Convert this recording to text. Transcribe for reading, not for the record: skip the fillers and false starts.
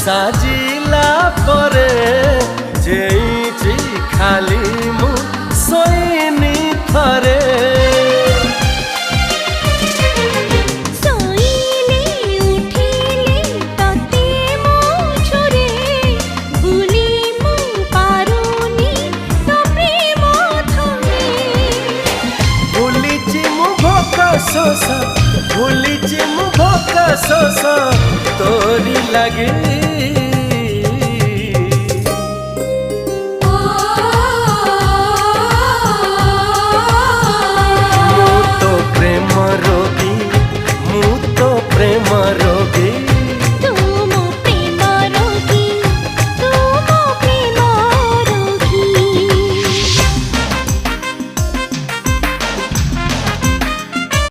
साजिला परे जेइची खाली मु सोइनी थरे भूलिची मु भोक शोष तोरी लगे